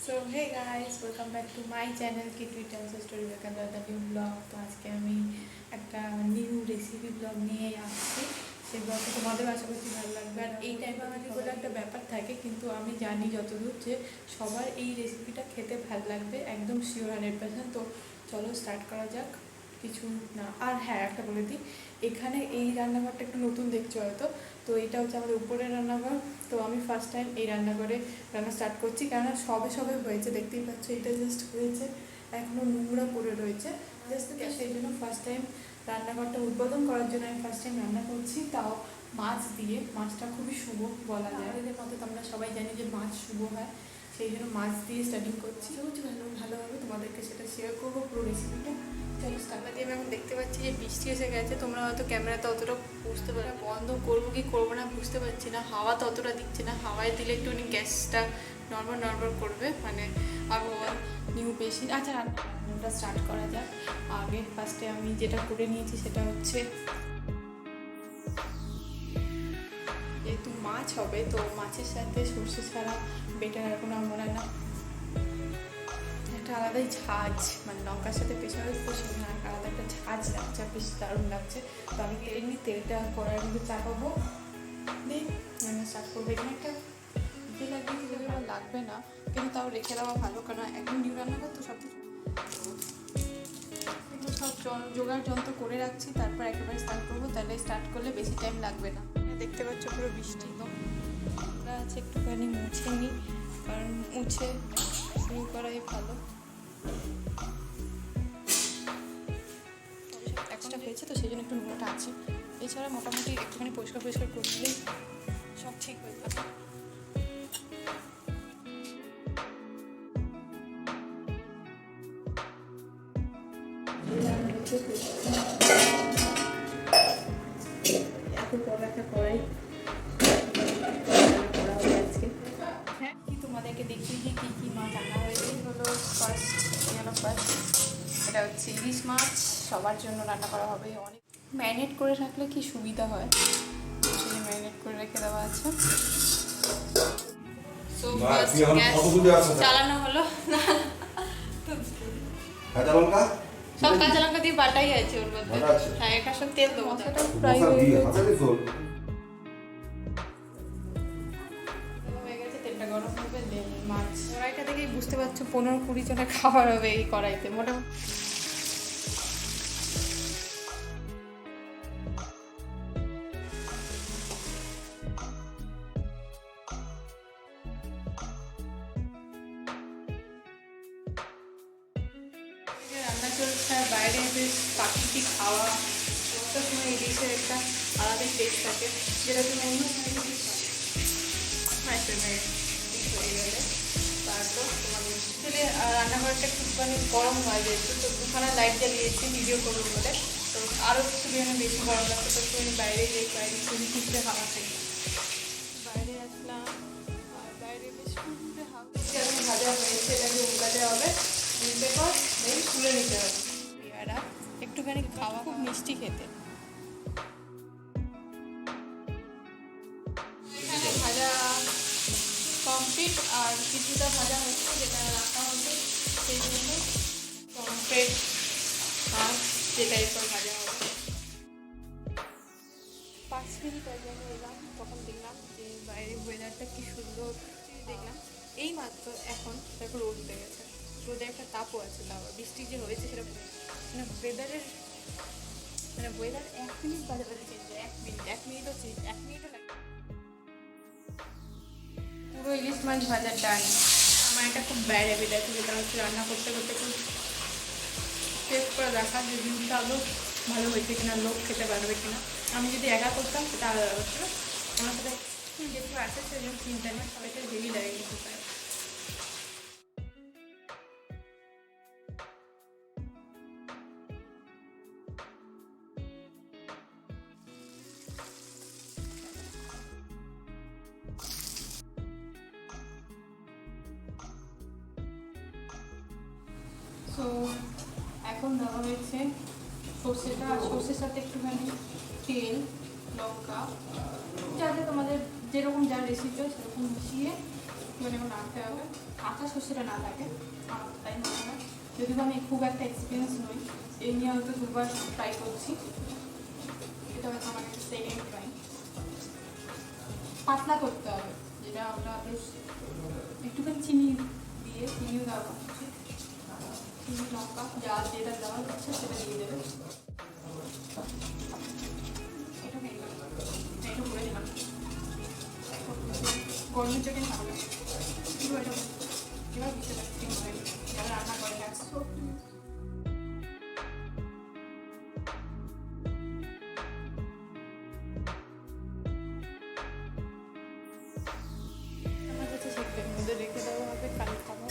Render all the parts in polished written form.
So hey guys, welcome back to my channel Kitu tells story back and the new blog. তো আজকে আমি একটা new recipe blog নিয়ে আসছি। সেই ব্লগটা তোমাদের আশা করছি ভালো লাগবে। আর এই টাইম বাঙালি বলে একটা ব্যাপার থাকে, কিন্তু আমি জানি যতদূর যে সবার এই রেসিপিটা খেতে ভালো লাগবে, একদম শিওর 100%। তো চলো স্টার্ট করা যাক। কিছু না, আর হ্যাঁ একটা বলে দিই, এখানে এই রান্নাঘরটা একটু নতুন দেখছো হয়তো। তো এটা হচ্ছে আমাদের উপরের রান্নাঘর। তো আমি ফার্স্ট টাইম এই রান্নাঘরে রান্না স্টার্ট করছি, কেননা সবে সবে হয়েছে, দেখতেই পাচ্ছ এটা জাস্ট হয়েছে, এখনও নোংরা পড়ে রয়েছে জাস্ট। সেই জন্য ফার্স্ট টাইম রান্নাঘরটা উদ্বোধন করার জন্য আমি ফার্স্ট টাইম রান্না করছি, তাও মাছ দিয়ে। মাছটা খুবই শুভ বলা যায়, এদের মধ্যে তো আমরা সবাই জানি যে মাছ শুভ হয়, সেই জন্য মাছ দিয়ে স্টার্টিং করছি। ভালোভাবে তোমাদেরকে সেটা শেয়ার করবো পুরো রেসিপিটা। রান্না দিয়ে আমি এখন দেখতে পাচ্ছি যে বৃষ্টি এসে গেছে, তোমরা হয়তো ক্যামেরাতে অতটা বুঝতে পারো, বন্ধ করবো কি করবো না বুঝতে পারছি না। হাওয়া তো অতটা দিচ্ছে না, হাওয়ায় দিলে একটুখানি গ্যাসটা নর্মাল করবে, মানে আবহাওয়া নিউ বেশি। আচ্ছা, রান্নাটা স্টার্ট করা যাক। আগে ফার্স্টে আমি যেটা করে নিয়েছি সেটা হচ্ছে, যেহেতু মাছ হবে তো মাছের সাথে সর্ষে ছাড়া বেটার আর কোনো মনে হয় না, একটা আলাদাই ঝাঁজ, মানে লঙ্কার সাথে পেছাবে তো সেখানে আলাদা একটা ঝাঁজ লাগছে, বেশ দারুণ লাগছে। তো আমি এমনি তেলটা কড়াইয়ের মধ্যে চাপাবো, দিয়ে স্টার্ট করবো। এখানে একটা তেল লাগবে না, কিন্তু তাও রেখে দেওয়া ভালো, কারণ এখন নিউ রান্নাঘর তো সব কিছু কিন্তু সব জোগাড় যন্ত্র করে রাখছি, তারপর একেবারে স্টার্ট করবো। তাহলে স্টার্ট করলে বেশি টাইম লাগবে না। দেখতে পাচ্ছ পুরো বৃষ্টি তো আমরা আছে, একটুখানি মুছে নিই, কারণ মুছে শুরু করাই ভালো। এক্সট্রা হয়েছে তো সেই জন্য একটু নোংরাটা আছে, এছাড়া মোটামুটি একটুখানি পরিষ্কার করলেই সব ঠিক হয়ে যাবে। এত বড় একটা কড়াই করা হবে আজকে। হ্যাঁ, কি তোমাদেরকে দেখিয়ে দিই কী কী মাছ রান্না হয়েছে। হলো ফার্স্ট, এটা হচ্ছে ইলিশ মাছ, সবার জন্য রান্না করা হবে। অনেক ম্যারিনেট করে রাখলে কি সুবিধা হয়, ম্যারিনেট করে রেখে দেওয়া আছে। তো গ্যাস চালানো হলো, সব কাঁচা লঙ্কা দিয়ে বাটাই আছে ওর মধ্যে। হ্যাঁ, এর সব তেল দেবো, মশলাটা ফ্রাই হয়ে গেছে, তেলটা গরম হবে, দেন মাছ। কড়াইটা দেখেই বুঝতে পারছো 15-20 জনের খাবার হবে এই কড়াইতে মোটামুটি। রান্না চলছে, বাইরে বেশ প্রাকৃতিক হাওয়া, একটা সময় ইলিশের একটা আলাদাই টেস্ট থাকে, যেটা তুমি অন্য হয়ে গেলে তারপর তোমাদের রান্নাঘরটা একটুখানি গরম হয়, যেহেতু তো দুখানা লাইট জ্বালিয়েছি ভিডিও করবো বলে, তো আরও একটুখানি বেশি গরম লাগতো। তো একটুখানি বাইরে গিয়ে বাইরে খুবই খুঁজতে হাওয়া থাকে, বাইরে আসলাম। আর বাইরে বেশ খুঁজতে হাওয়া ভাজা হয়েছে, এটাকে উল্টাতে হবে, উল্টে পর দেন তুলে নিতে হবে। পেয়ারা একটুখানি খাওয়া, খুব মিষ্টি খেতে। এখানে ভাজা কমপ্লিট, আর কিছুটা ভাজা হচ্ছে যেটা রাখা হবে, সেই জন্য কমপ্লিট মাছ যেটা এরপর ভাজা হবে। 5 মিনিট আগে আমি এলাম, তখন দেখলাম যে বাইরের ওয়েদারটা কি সুন্দর। দেখলাম এই মাত্র এখন দেখো রোদ উঠে গেছে, রোদের একটা তাপও আছে, তাও বৃষ্টি যে হয়েছে সেটা মানে ওয়েদারের, মানে ওয়েদার 1 মিনিট বাজে চেঞ্জ হয়, 1 মিনিটও চেঞ্জ, 1 মিনিটও লাগে। পুরো ইলিশ মাছ ভাজার ডান। আমার এটা খুব ব্যাড হ্যাবিট আছে, যেটা হচ্ছে রান্না করতে করতে খুব টেস্ট করে দেখা যে জিনিসটা আরও ভালো হয়েছে কিনা, লোক খেতে পারবে কিনা। আমি যদি একা করতাম সেটা আলাদা ব্যাপার, আমার সাথে যেহেতু আছে সেই জন্য চিন্তা নেই, সবাইকে হেভি লাগে কিন্তু তাই। তো এখন দেওয়া হয়েছে সর্ষেটা, আর সর্ষের সাথে একটুখানি তেল, লঙ্কা, যাতে তোমাদের যেরকম যা রেসিপি হয় সেরকম মিশিয়ে একটুখানি এখন রাখতে হবে, কাঁচা সর্ষেটা না থাকে আমার তাই মনে হয়। যদিও আমি খুব একটা এক্সপিরিয়েন্স নই, এই নিয়ে হয়তো দুবার ট্রাই করছি, এটা হয়তো আমার সেকেন্ড ট্রাই। পাতলা করতে হবে, যেটা আমরা বেশ একটুখানি চিনি দিয়ে, চিনিও দেওয়া উচিত, চিনি লঙ্কা যা যেটা দেওয়ার ইচ্ছা সেটা দিয়ে দেবে। এটা হয়ে গেল, এটা করে দিলাম গরমের জন্য খাবো না। এবার বুঝতে পারছি যারা রান্না করে একশো আমার কাছে সেগুলোর মধ্যে রেখে দেওয়া হবে, কালি খাবো।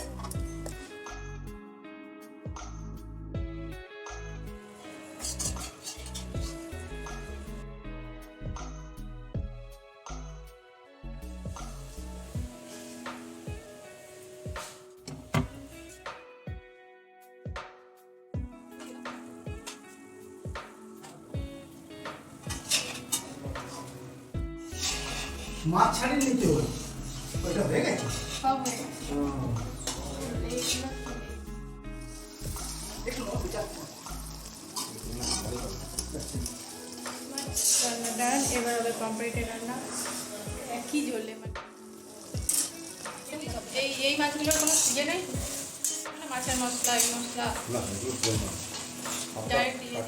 মাছ ছাড়িয়ে নিতে হবে, ওইটা হয়ে গেছে। সব হয়ে গেছে। রান্না ডান, এবার হবে কমপ্লিটেড রান্না একই জ্বললে। মানে এই মাছগুলোর কোনো ইয়ে নেই, মানে মাছের মশলা এই মশলা ডাইরেক্ট দিয়ে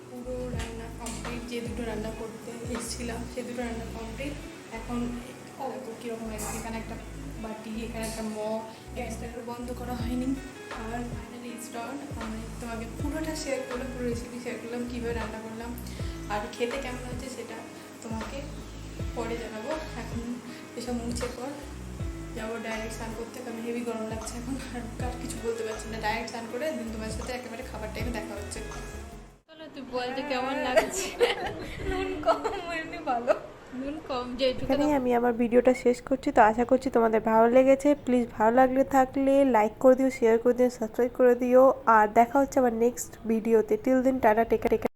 পুরো রান্না কমপ্লিট। যে দুটো রান্না করতে এসেছিলাম সে দুটো রান্না কমপ্লিট। এখন কীরকম হয়েছে, এখানে একটা বাটি, এখানে একটা গ্যাসটা বন্ধ করা হয়নি। আর ফাইনালি স্টার্ট। আমি তোমাকে পুরোটা শেয়ার করলাম, পুরো রেসিপি শেয়ার করলাম, কীভাবে রান্না করলাম আর খেতে কেমন হচ্ছে সেটা তোমাকে পরে জানাবো। এখন এসব মুছে পর যাবো ডাইরেক্ট স্নান করতে, কারণ হেভি গরম লাগছে এখন, আর কিছু বলতে পারছি না। ডাইরেক্ট স্নান করে দিন তোমার সাথে একেবারে খাবার টাইমে দেখা হচ্ছে। চলো তুই বলতে কেমন লাগছে? নুন কম, এমনি ভালো, নুন কম যেটুকু। এখানেই আমি আমার ভিডিওটা শেষ করছি। তো আশা করছি তোমাদের ভালো লেগেছে। প্লিজ ভালো থাকলে লাইক করে দিও, শেয়ার করে দিও, সাবস্ক্রাইব করে দিও। আর দেখা হচ্ছে আবার নেক্সট ভিডিওতে। টিল দিন টাটা, টেক কেয়ার।